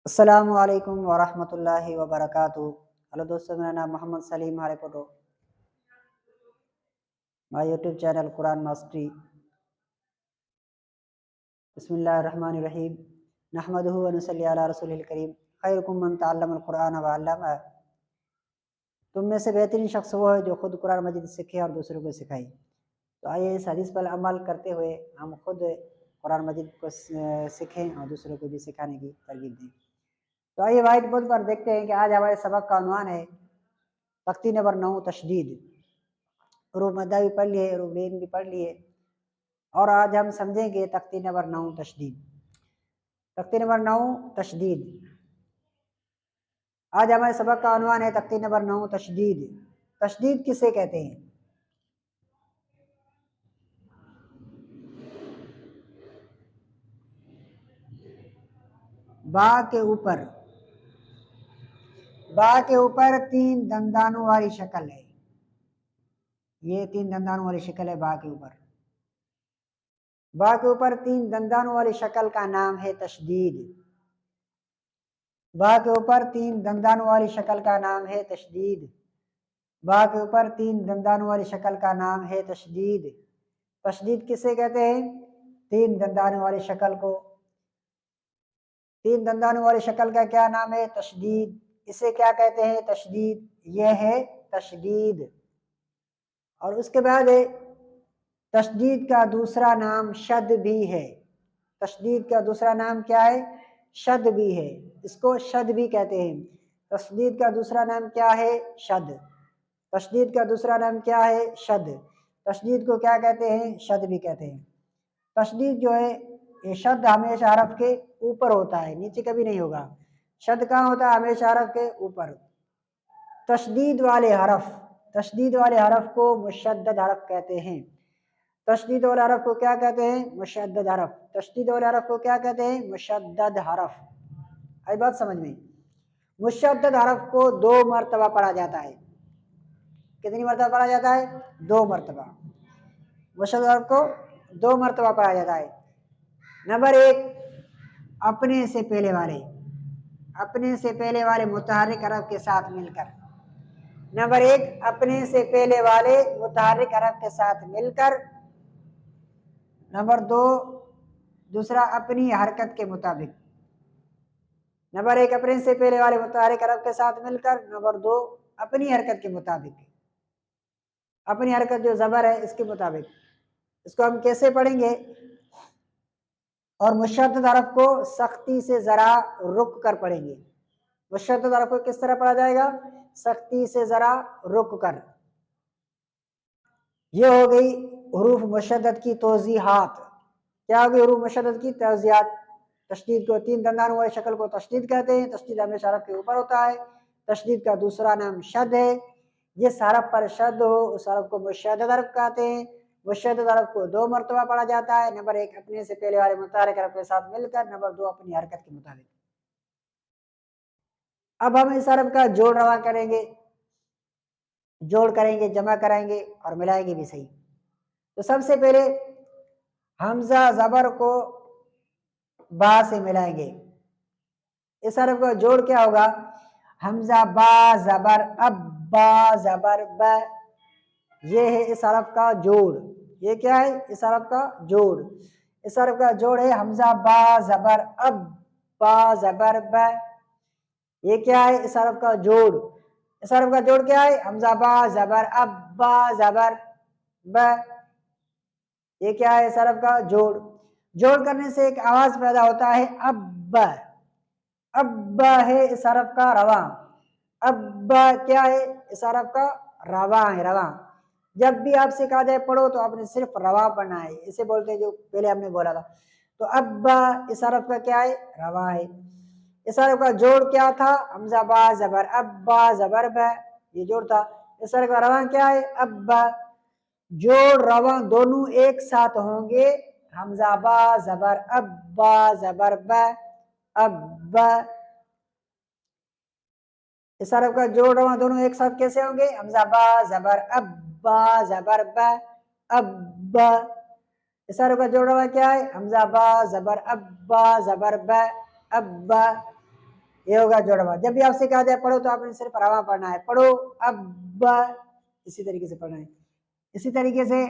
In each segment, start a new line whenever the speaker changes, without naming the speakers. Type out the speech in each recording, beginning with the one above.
السلام علیکم ورحمۃ اللہ وبرکاتہ۔ ہلو دوستو، میرا نام محمد سلیم ہارے پٹو، مائی یوٹیوب چینل قرآن ماسٹری۔ بسم اللہ الرحمن الرحیم، نحمدہ و نصلی علی رسول الکریم، خیرکم من تعلم القرآن وعلمہ۔ تم میں سے بہترین شخص وہ ہے جو خود قرآن مجید سیکھے اور دوسروں کو سکھائے۔ تو آئیے اس حدیث پر عمل کرتے ہوئے ہم خود قرآن مجید کو سیکھیں اور دوسروں کو بھی سکھانے کی ترغیب دیں۔ تو آئیے وائٹ بورڈ پر دیکھتے ہیں کہ آج ہمارے سبق کا عنوان ہے تختی نمبر 9 تشدید۔ حروف مدہ بھی پڑھ لیے، حروف لین بھی پڑھ لیے، اور آج ہم سمجھیں گے تختی نمبر 9 تشدید۔ تختی نمبر 9 تشدید، آج ہمارے سبق کا عنوان ہے تختی نمبر 9 تشدید۔ تشدید کسے کہتے ہیں؟ با کے اوپر 3 دندانوں والی شکل ہے، یہ 3 دندانوں والی شکل ہے با کے اوپر۔ با کے اوپر 3 دندانوں والی شکل کا نام ہے تشدید۔ با کے اوپر 3 دندانوں والی شکل کا نام ہے تشدید۔ با کے اوپر 3 دندانوں والی شکل کا نام ہے تشدید۔ تشدید کسے کہتے ہیں؟ 3 دندانوں والی شکل کو، 3 دندانوں والی شکل کا کیا نام ہے؟ تشدید۔ اسے کیا کہتے ہیں؟ تشدید، یہ ہے تشدید۔ اور اس کے بعد تشدید کا دوسرا نام شد بھی ہے۔ تشدید کا دوسرا نام کیا ہے؟ شد بھی ہے، اس کو شد بھی کہتے ہیں۔ تشدید کا دوسرا نام کیا ہے؟ شد۔ تشدید کا دوسرا نام کیا ہے؟ شد۔ تشدید کو کیا کہتے ہیں؟ شد بھی کہتے ہیں۔ تشدید جو ہے یہ شد ہمیشہ حرف کے اوپر ہوتا ہے، نیچے کبھی نہیں ہوگا۔ شد کہاں ہوتا ہے؟ ہمیشہ حرف کے اوپر۔ تشدید والے حرف کو مشدد حرف کہتے ہیں۔ تشدید والے حرف کو کیا کہتے ہیں؟ مشدد حرف۔ تشدید والے حرف کو کیا کہتے ہیں؟ مشدد حرف۔ آئی بات سمجھ میں؟ مشدد حرف کو 2 مرتبہ پڑھا جاتا ہے۔ کتنی مرتبہ پڑھا جاتا ہے؟ 2 مرتبہ۔ مشدد حرف کو 2 مرتبہ پڑھا جاتا ہے۔ نمبر 1، اپنے سے پہلے والے متحرک حرف کے ساتھ مل کر۔ نمبر 1، اپنے سے پہلے والے متحرک حرف کے ساتھ مل کر۔ نمبر 2، دوسرا اپنی حرکت کے مطابق۔ نمبر 1، اپنے سے پہلے والے متحرک حرف کے ساتھ مل کر۔ نمبر 2، اپنی حرکت کے مطابق۔ اپنی حرکت جو زبر ہے اس کے مطابق۔ اس کو ہم کیسے پڑھیں گے؟ اور مشدد حرف کو سختی سے ذرا رک کر پڑھیں گے۔ مشدد حرف کو کس طرح پڑھا جائے گا؟ سختی سے ذرا رک کر۔ یہ ہو گئی حروف مشدد کی توضیحات۔ کیا ہوگی حروف مشدد کی توضیحات؟ تشدید کو 3 دندانوں والی شکل کو تشدید کہتے ہیں۔ تشدید ہمیشہ حرف کے اوپر ہوتا ہے۔ تشدید کا دوسرا نام شد ہے۔ جس حرف پر شد ہو اس حرف کو مشدد حرف کہتے ہیں۔ مشدد حرف کو 2 مرتبہ پڑھا جاتا ہے۔ نمبر 1، اپنے سے پہلے والے متحرک حرف کے ساتھ مل کر۔ نمبر 2، اپنی حرکت کے مطابق۔ اب ہم اس حرف کا جوڑ رواں کریں گے، جوڑ کریں گے، جمع کرائیں گے اور ملائیں گے بھی صحیح۔ تو سب سے پہلے حمزہ زبر کو با سے ملائیں گے۔ اس حرف کا جوڑ کیا ہوگا؟ حمزہ با زبر اب، با زبر ب، یہ ہے اس حرف کا جوڑ۔ یہ کیا ہے؟ اس حرف کا جوڑ۔ اس حرف کا جوڑ ہے حمزہ با زبر اب، با زبر ب۔ یہ کیا ہے؟ اس حرف کا جوڑ۔ اس حرف کا جوڑ کیا ہے؟ حمزہ با زبر اب، با زبر ب۔ یہ کیا ہے؟ اس حرف کا جوڑ۔ جوڑ کرنے سے ایک آواز پیدا ہوتا ہے اب، اب ہے اس حرف کا رواں۔ اب کیا ہے؟ اس حرف کا رواں ہے، رواں۔ جب بھی آپ سے کہا جائے پڑھو تو آپ نے صرف رواں پڑھنا ہے، اسے بولتے ہیں جو پہلے ہم نے بولا تھا۔ تو اب اس حرف کا کیا ہے؟ رواں ہے۔ اس حرف کا جوڑ کیا تھا؟ حمزہ با زبر اب، با زبر ب، یہ جوڑ تھا۔ اس حرف کا رواں کیا ہے؟ اب۔ جوڑ رواں دونوں ایک ساتھ ہوں گے، حمزہ با زبر اب، با زبر ب، اب۔ اس حرف کا جوڑ رواں دونوں ایک ساتھ کیسے ہوں گے؟ حمزہ با زبر اب، با زبر ب، اب۔ اس حرف کا جوڑ رواں کیا ہے؟ حمزہ با زبر اب، با زبر ب، اب۔ یہ ہوگا جوڑ رواں. جب بھی آپ سے کہا جائے پڑھو تو آپ نے صرف رواں پڑھنا ہے. پڑھو اب، اسی طریقے سے پڑھنا ہے. اسی طریقے سے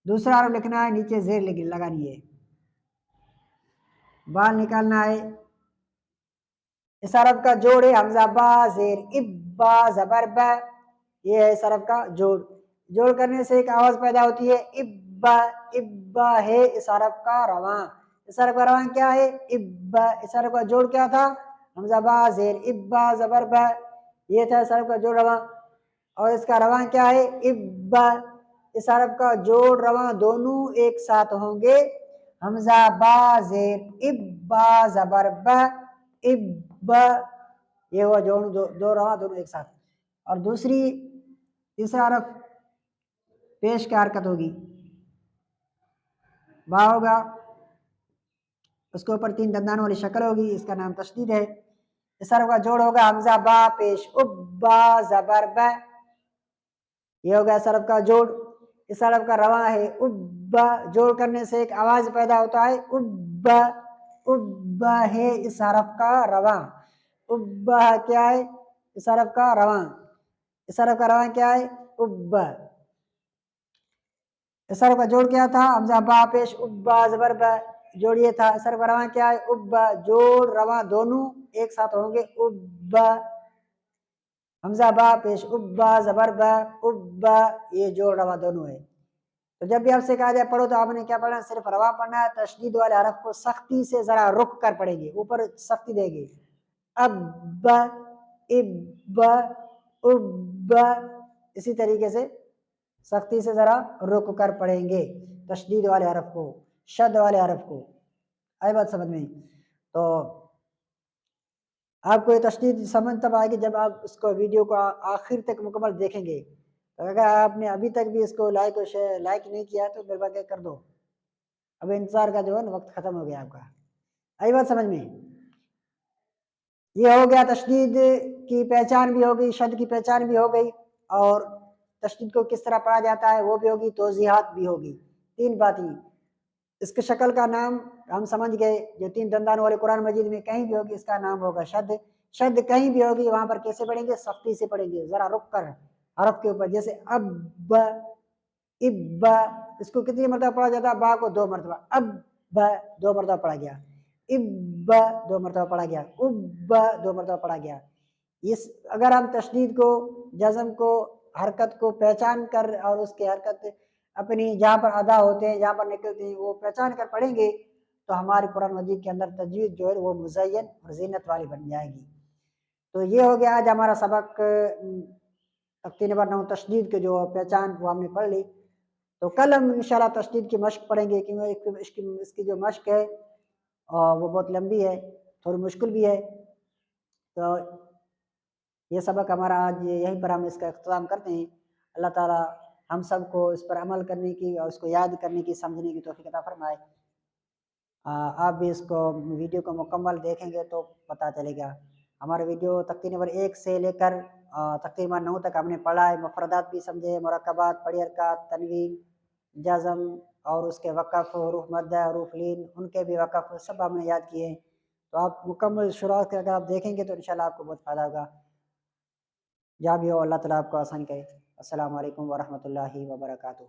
دوسرا حرف لکھنا ہے، نیچے زیر لگانی ہے، بال نکالنا ہے. اس حرف کا جوڑ ہے حمزہ با زیر اب با زبر با. یہ ہے اس حرف کا جوڑ. جوڑ کرنے سے ایک آواز پیدا ہوتی ہے ابا. ابا ہے اس حرف کا رواں. اس حرف کا رواں کیا ہے؟ ابا. اس حرف کا جوڑ کیا تھا؟ حمزہ با زیر ابا زبر با. یہ تھا اس حرف کا جوڑ رواں. اور اس کا رواں کیا ہے؟ ابا. اس حرف کا جوڑ رواں دونوں ایک ساتھ ہوں گے. حمزہ با زیر ابا زبر با ابا. یہ ہوا دو رواں دونوں ایک ساتھ. اور تیسرا حرف پیش کی حرکت ہوگی، با ہوگا، اس کے اوپر 3 دندانوں والی شکل ہوگی، اس کا نام تشدید ہے. اس حرف کا جوڑ ہوگا حمزہ با پیش اب با زبر با. یہ ہوگا اس حرف کا جوڑ. اس حرف کا رواں ہے ابا. جوڑ کرنے سے ایک آواز پیدا ہوتا ہے ابا. ابا ہے اس حرف کا رواں. ابا کیا ہے؟ اس حرف کا رواں. اس حرف کا رواں کیا ہے؟ ابا. اس حرف کا جوڑ کیا تھا؟ حمزہ با پیش ابا زبر با. جوڑ یہ تھا. اس حرف کا رواں کیا ہے؟ ابا. جوڑ رواں دونوں ایک ساتھ ہوں گے ابا. حمزہ با پیش ابا زبر با ابا. یہ جوڑ رواں دونوں ہے. تو جب بھی آپ سے کہا جائے پڑھو تو آپ نے کیا پڑھنا ہے؟ صرف رواں پڑھنا ہے. تشدید والے حرف کو سختی سے ذرا رک کر پڑھیں گے، اوپر سختی دے گی. اب اب اب. اسی طریقے سے سختی سے ذرا رک کر پڑھیں گے تشدید والے حرف کو، شد والے حرف کو. آئی بات سمجھ میں؟ تو آپ کو یہ تشدید سمجھ تب آئے گی جب آپ اس کو ویڈیو کو آخر تک مکمل دیکھیں گے. اگر آپ نے ابھی تک بھی اس کو لائک نہیں کیا تو میرے بات کر دو. اب انتظار کا جو ہے نا وقت ختم ہو گیا آپ کا. آئی بات سمجھ میں؟ یہ ہو گیا تشدید کی پہچان بھی ہوگی، شد کی پہچان بھی ہو گئی، اور تشدید کو کس طرح پڑھا جاتا ہے وہ بھی ہوگی، توضیحات بھی ہوگی. 3 باتیں. اس کے شکل کا نام ہم سمجھ گئے، جو 3 دندان والے قرآن مجید میں کہیں بھی ہوگی اس کا نام ہوگا شد. شد کہیں بھی ہوگی وہاں پر کیسے پڑھیں گے؟ سختی سے پڑھیں گے، ذرا رک کر حرف کے اوپر. جیسے اب اب. اس کو کتنی مرتبہ پڑھا جاتا ہے؟ با کو 2 مرتبہ. اب 2 مرتبہ پڑھا گیا. اب 2 مرتبہ پڑھا گیا. اب 2 مرتبہ پڑھا گیا. اگر ہم تشدید کو، جزم کو، حرکت کو پہچان کر اور اس کی حرکت اپنی جہاں پر ادا ہوتے ہیں، جہاں پر نکلتے ہیں، وہ پہچان کر پڑھیں گے تو ہمارے قرآن مجید کے اندر تجوید جو ہے وہ مزین اور زینت والی بن جائے گی. تو یہ ہو گیا آج ہمارا سبق تختی نمبر 9 تشدید کے جو پہچان وہ ہم نے پڑھ لی. تو کل ہم انشاءاللہ تشدید کی مشق پڑھیں گے، کیونکہ اس کی جو مشق ہے وہ بہت لمبی ہے، تھوڑی مشکل بھی ہے. تو یہ سبق ہمارا آج یہیں پر ہم اس کا اختتام کرتے ہیں. اللہ تعالیٰ ہم سب کو اس پر عمل کرنے کی اور اس کو یاد کرنے کی، سمجھنے کی توفیق عطا فرمائے. آپ بھی اس کو ویڈیو کو مکمل دیکھیں گے تو پتہ چلے گا. ہمارے ویڈیو تختی نمبر 1 سے لے کر تختی نمبر 9 تک ہم نے پڑھا ہے. مفردات بھی سمجھے، مرکبات، پڑھی حرکات، تنوین، جزم اور اس کے وقف، حروف مدہ، حروف لین، ان کے بھی وقف سب ہم نے یاد کیے ہیں. تو آپ مکمل شروعات اگر آپ دیکھیں گے تو انشاءاللہ آپ کو بہت فائدہ ہوگا. جہاں بھی ہو اللہ تعالیٰ آپ کو آسان کرے. السلام علیکم ورحمۃ اللہ وبرکاتہ.